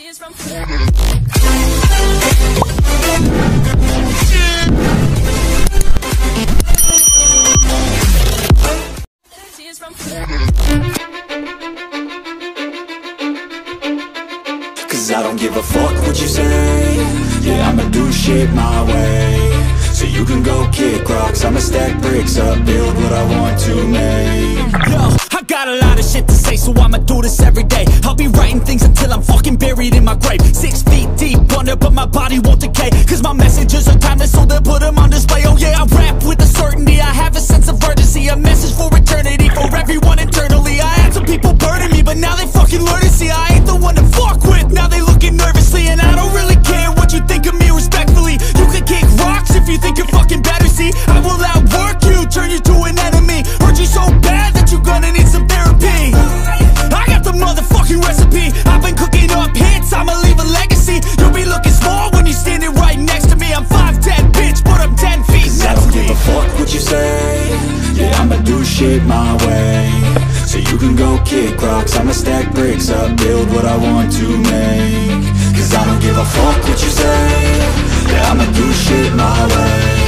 Tears from Cause I don't give a fuck what you say. Yeah, I'ma do shit my way. So you can go kick rocks, I'ma stack bricks up, build what I want to make. Yo, I got a lot of shit to say, so I'ma do this every day. I'll be writing things until I'm fucking buried in my grave. 6 feet deep under, but my body won't decay. Cause my messages are timeless, so they'll put them on display. Oh yeah, I rap with a certainty, I have a sense of urgency. A message for eternity, for everyone internally. I had some people burning me, but now they fucking learn to see I ain't the one to fuck with, now they looking nervously. And I don't really care what you think of me, respectfully. You can kick rocks if you think you're fucking better, see. I will outwork you, turn you to an enemy. Hurt you so bad that you're gonna need some therapy. I got the motherfucking recipe, I've been cooking up hits, I'ma leave a legacy. You'll be looking small when you're standing right next to me. I'm 5'10", bitch, but I'm 10 feet next to me. I don't give a fuck what you say. Yeah, I'ma do shit my way. So you can go kick rocks, I'ma stack bricks up, build what I want to make. Cause I don't give a fuck what you say. Yeah, I'ma do shit my way.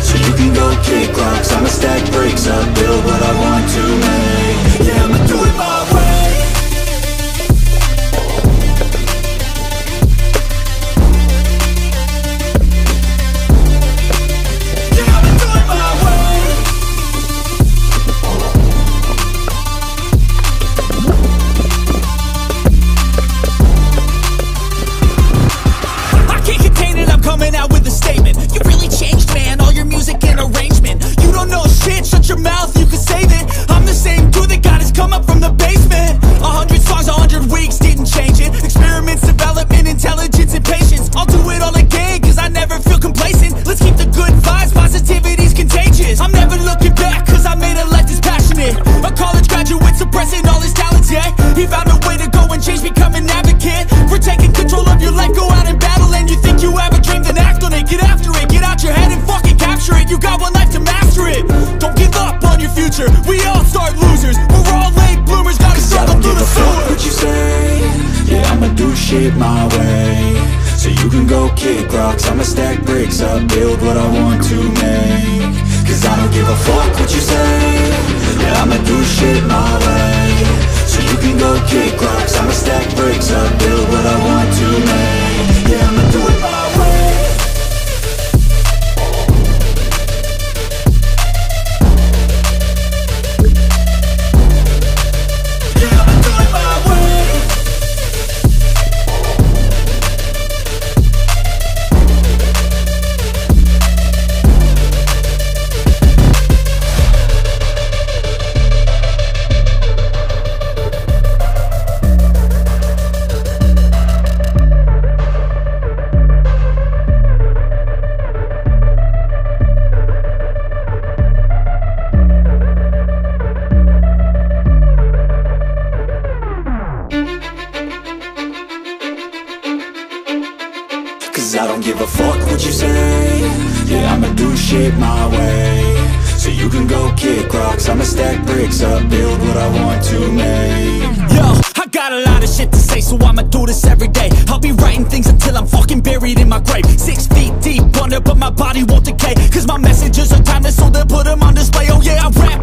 So you can go kick rocks, I'ma stack bricks up, build what I want to make. Yeah, I'ma do it my way. Coming out with a statement. You really changed, man, all your music and arrangement. You don't know shit, shut your mouth, you can save it. I'm the same dude that got his come up from the basement. 100 songs, 100 weeks, didn't change it. Experiments, development, intelligence, and patience. I'll do it all again, cause I never feel complacent. Let's keep the good vibes, positivity's contagious. I'm never looking back, cause I made a life that's passionate. A college graduate suppressing all his talents, yeah. He found a way to go and change, become an advocate. For taking control of your life, go out and battle. And you think you have a dream, then act on it, get after it. Get out your head and fucking capture it. You got one life to master it. Don't give up on your future, we all start losers. We're all late bloomers, gotta struggle through the sewer. What you say? Yeah, I'ma do shit my way. So you can go kick rocks, I'ma stack bricks up, build what I want to make. Cause I don't give a fuck what you say. Yeah, I'ma do shit my way. So you can go kick rocks, I'ma stack bricks up, build what I want to make. Yeah, I'ma do it my way. Cause I don't give a fuck what you say. Yeah, I'ma do shit my way. So you can go kick rocks, I'ma stack bricks up, build what I want to make. Yo, I got a lot of shit to say, so I'ma do this every day. I'll be writing things until I'm fucking buried in my grave. 6 feet deep under, but my body won't decay. Cause my messages are timeless, so they'll put them on display. Oh yeah, I rap